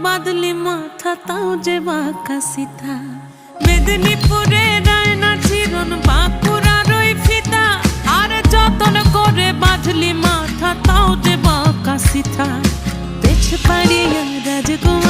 বাদলি মাথা তাও যে বাঁকা সিথা মেদিনীপুরে রায়না চিরন বাঁকুড়ার ওই ফিতা আর যতন করে বাঁধলি মাথা তাও যে বাঁকা সিথা পেছ পাড়িয়া রাজকুমার